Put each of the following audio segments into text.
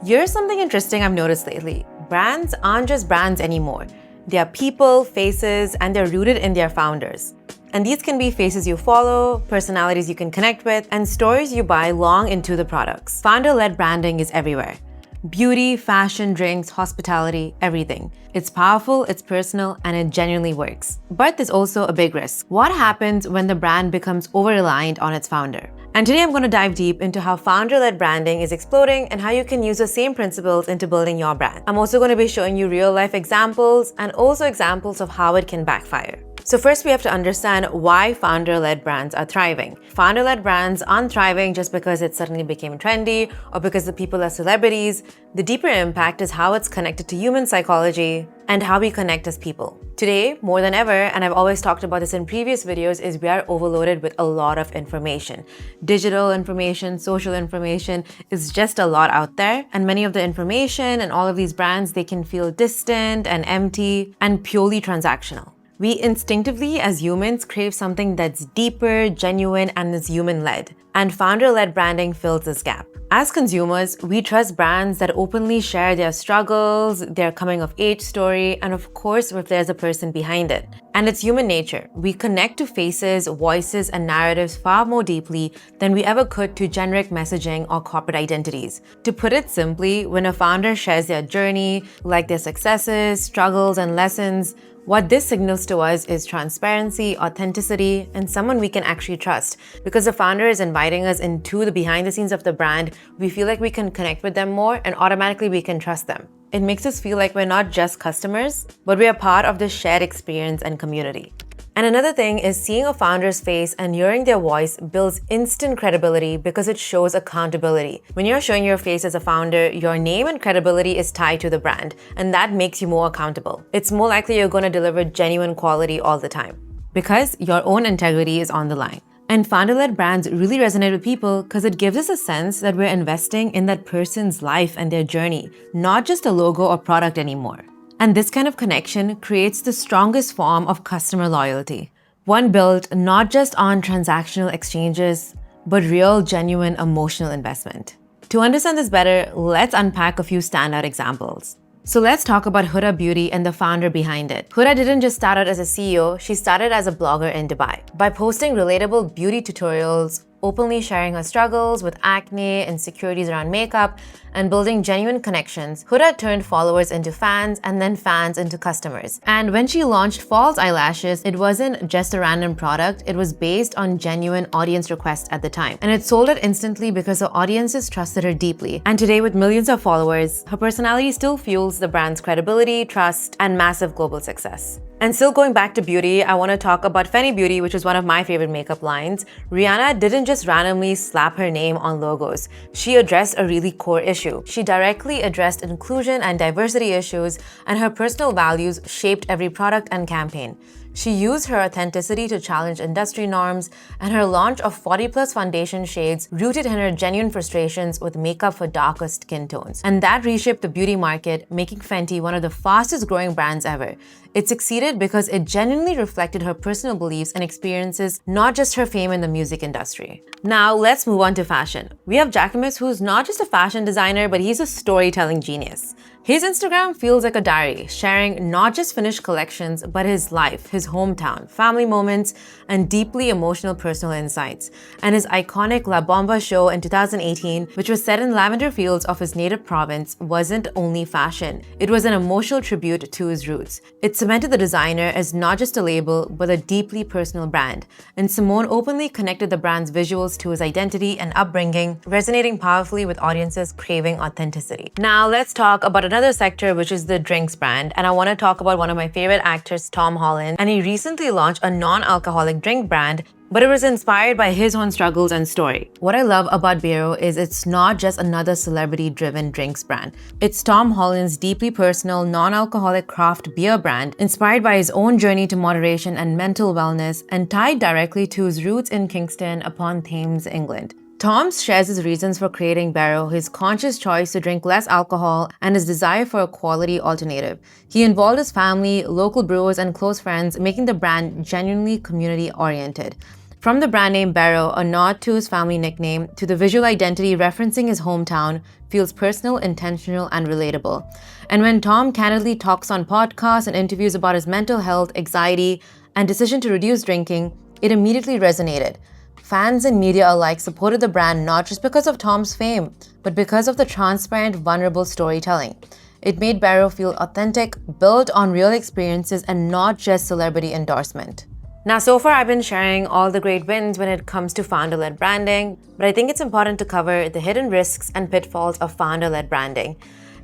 Here's something interesting I've noticed lately. Brands aren't just brands anymore. They are people, faces, and they're rooted in their founders. And these can be faces you follow, personalities you can connect with, and stories you buy long into the products. Founder-led branding is everywhere. Beauty, fashion, drinks, hospitality, everything. It's powerful, it's personal, and it genuinely works. But there's also a big risk. What happens when the brand becomes over-reliant on its founder? And today I'm going to dive deep into how founder-led branding is exploding and how you can use the same principles into building your brand. I'm also going to be showing you real-life examples and also examples of how it can backfire. So first we have to understand why founder-led brands are thriving. Founder-led brands aren't thriving just because it suddenly became trendy or because the people are celebrities. The deeper impact is how it's connected to human psychology and how we connect as people. Today, more than ever, and I've always talked about this in previous videos, is we are overloaded with a lot of information. Digital information, social information is just a lot out there. And many of the information and all of these brands, they can feel distant and empty and purely transactional. We instinctively, as humans, crave something that's deeper, genuine, and is human-led. And founder-led branding fills this gap. As consumers, we trust brands that openly share their struggles, their coming-of-age story, and of course, if there's a person behind it. And it's human nature. We connect to faces, voices, and narratives far more deeply than we ever could to generic messaging or corporate identities. To put it simply, when a founder shares their journey, like their successes, struggles, and lessons, what this signals to us is transparency, authenticity, and someone we can actually trust. Because the founder is inviting us into the behind the scenes of the brand, we feel like we can connect with them more and automatically we can trust them. It makes us feel like we're not just customers, but we are part of this shared experience and community. And another thing is seeing a founder's face and hearing their voice builds instant credibility because it shows accountability. When you're showing your face as a founder, your name and credibility is tied to the brand, and that makes you more accountable. It's more likely you're going to deliver genuine quality all the time because your own integrity is on the line. And founder-led brands really resonate with people because it gives us a sense that we're investing in that person's life and their journey, not just a logo or product anymore. And this kind of connection creates the strongest form of customer loyalty. One built not just on transactional exchanges, but real, genuine emotional investment. To understand this better, let's unpack a few standout examples. So let's talk about Huda Beauty and the founder behind it. Huda didn't just start out as a CEO, she started as a blogger in Dubai. By posting relatable beauty tutorials, openly sharing her struggles with acne, insecurities around makeup, and building genuine connections, Huda turned followers into fans and then fans into customers. And when she launched false eyelashes, it wasn't just a random product, it was based on genuine audience requests at the time. And it sold out instantly because her audiences trusted her deeply. And today, with millions of followers, her personality still fuels the brand's credibility, trust, and massive global success. And still going back to beauty, I want to talk about Fenty Beauty, which is one of my favorite makeup lines. Rihanna didn't just randomly slap her name on logos. She addressed a really core issue. She directly addressed inclusion and diversity issues, and her personal values shaped every product and campaign. She used her authenticity to challenge industry norms, and her launch of 40+ foundation shades rooted in her genuine frustrations with makeup for darker skin tones. And that reshaped the beauty market, making Fenty one of the fastest growing brands ever. It succeeded because it genuinely reflected her personal beliefs and experiences, not just her fame in the music industry. Now, let's move on to fashion. We have Jacquemus, who's not just a fashion designer, but he's a storytelling genius. His Instagram feels like a diary, sharing not just finished collections, but his life, his hometown, family moments, and deeply emotional personal insights. And his iconic La Bomba show in 2018, which was set in lavender fields of his native province, wasn't only fashion. It was an emotional tribute to his roots. It cemented the designer as not just a label, but a deeply personal brand. And Simone openly connected the brand's visuals to his identity and upbringing, resonating powerfully with audiences craving authenticity. Now, let's talk about another sector, which is the drinks brand. And I want to talk about one of my favorite actors, Tom Holland. And he recently launched a non-alcoholic drink brand, but it was inspired by his own struggles and story. What I love about Bero is it's not just another celebrity-driven drinks brand. It's Tom Holland's deeply personal, non-alcoholic craft beer brand, inspired by his own journey to moderation and mental wellness, and tied directly to his roots in Kingston upon Thames, England. Tom shares his reasons for creating Bero, his conscious choice to drink less alcohol, and his desire for a quality alternative. He involved his family, local brewers, and close friends, making the brand genuinely community-oriented. From the brand name Bero, a nod to his family nickname, to the visual identity referencing his hometown, feels personal, intentional, and relatable. And when Tom candidly talks on podcasts and interviews about his mental health, anxiety, and decision to reduce drinking, it immediately resonated. Fans and media alike supported the brand not just because of Tom's fame, but because of the transparent, vulnerable storytelling. It made Bero feel authentic, built on real experiences, and not just celebrity endorsement. Now, so far I've been sharing all the great wins when it comes to founder-led branding, but I think it's important to cover the hidden risks and pitfalls of founder-led branding.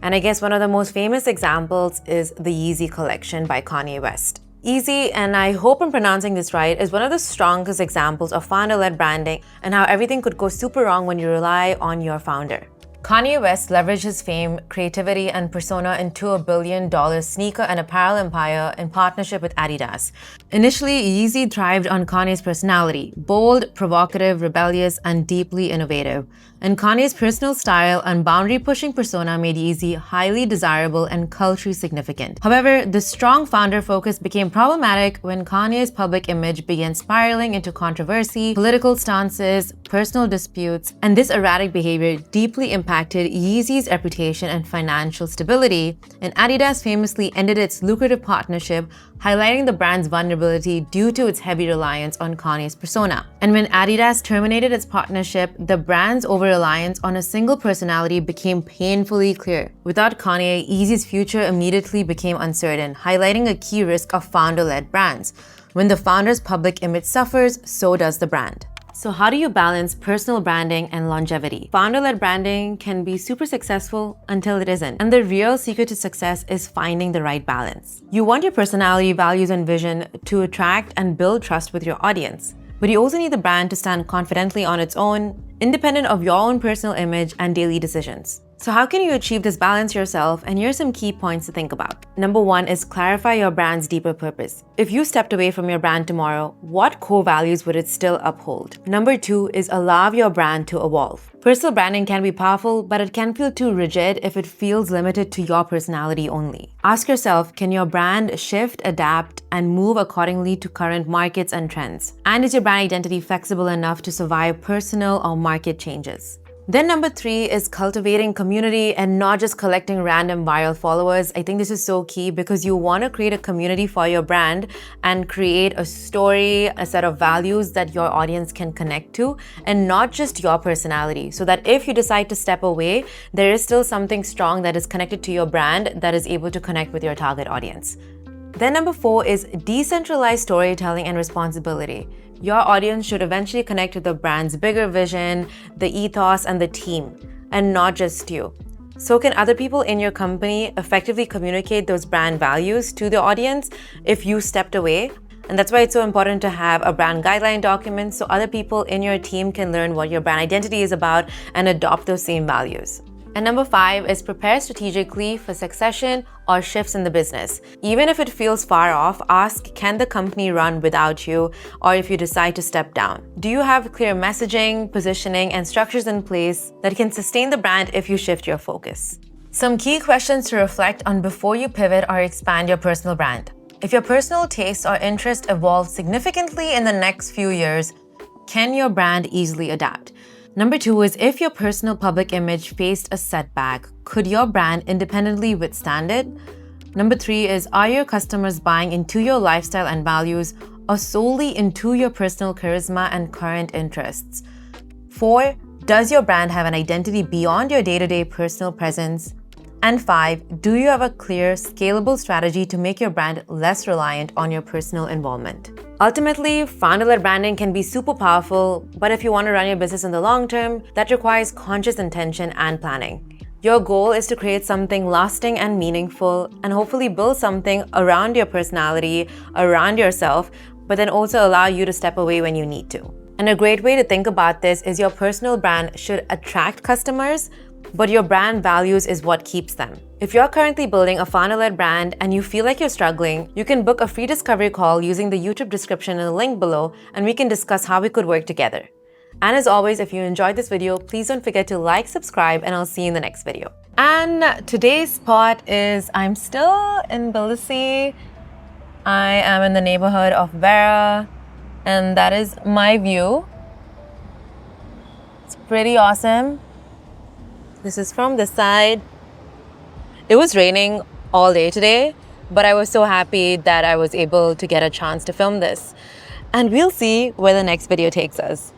And I guess one of the most famous examples is the Yeezy collection by Kanye West. Yeezy, and I hope I'm pronouncing this right, is one of the strongest examples of founder-led branding and how everything could go super wrong when you rely on your founder. Kanye West leveraged his fame, creativity, and persona into a $1 billion sneaker and apparel empire in partnership with Adidas. Initially, Yeezy thrived on Kanye's personality, bold, provocative, rebellious, and deeply innovative. And Kanye's personal style and boundary-pushing persona made Yeezy highly desirable and culturally significant. However, the strong founder focus became problematic when Kanye's public image began spiraling into controversy, political stances, personal disputes, and this erratic behavior deeply impacted Yeezy's reputation and financial stability, and Adidas famously ended its lucrative partnership, highlighting the brand's vulnerability due to its heavy reliance on Kanye's persona. And when Adidas terminated its partnership, the brand's over-reliance on a single personality became painfully clear. Without Kanye, Yeezy's future immediately became uncertain, highlighting a key risk of founder-led brands. When the founder's public image suffers, so does the brand. So how do you balance personal branding and longevity? Founder-led branding can be super successful until it isn't. And the real secret to success is finding the right balance. You want your personality, values, and vision to attract and build trust with your audience. But you also need the brand to stand confidently on its own, independent of your own personal image and daily decisions. So how can you achieve this balance yourself? And here are some key points to think about. Number 1 is clarify your brand's deeper purpose. If you stepped away from your brand tomorrow, what core values would it still uphold? Number 2 is allow your brand to evolve. Personal branding can be powerful, but it can feel too rigid if it feels limited to your personality only. Ask yourself, can your brand shift, adapt, and move accordingly to current markets and trends? And is your brand identity flexible enough to survive personal or market changes? Then number 3 is cultivating community and not just collecting random viral followers. I think this is so key because you want to create a community for your brand and create a story, a set of values that your audience can connect to, and not just your personality, so that if you decide to step away, there is still something strong that is connected to your brand that is able to connect with your target audience. Then number 4 is decentralized storytelling and responsibility. Your audience should eventually connect to the brand's bigger vision, the ethos, and the team, and not just you. So can other people in your company effectively communicate those brand values to the audience if you stepped away? And that's why it's so important to have a brand guideline document so other people in your team can learn what your brand identity is about and adopt those same values. And number 5 is prepare strategically for succession or shifts in the business. Even if it feels far off, ask, can the company run without you, or if you decide to step down? Do you have clear messaging, positioning, and structures in place that can sustain the brand if you shift your focus? Some key questions to reflect on before you pivot or expand your personal brand. If your personal tastes or interests evolve significantly in the next few years, can your brand easily adapt? Number 2 is if your personal public image faced a setback, could your brand independently withstand it? Number 3 is, are your customers buying into your lifestyle and values or solely into your personal charisma and current interests? 4, does your brand have an identity beyond your day-to-day personal presence? And 5, do you have a clear, scalable strategy to make your brand less reliant on your personal involvement? Ultimately, founder-led branding can be super powerful, but if you want to run your business in the long term, that requires conscious intention and planning. Your goal is to create something lasting and meaningful, and hopefully build something around your personality, around yourself, but then also allow you to step away when you need to. And a great way to think about this is your personal brand should attract customers, but your brand values is what keeps them. If you're currently building a founder-led brand and you feel like you're struggling, you can book a free discovery call using the YouTube description and the link below, and we can discuss how we could work together. And as always, if you enjoyed this video, please don't forget to like, subscribe, and I'll see you in the next video. And today's spot is, I'm still in Tbilisi. I am in the neighborhood of Vera. And that is my view. It's pretty awesome. This is from the side. It was raining all day today, but I was so happy that I was able to get a chance to film this. And we'll see where the next video takes us.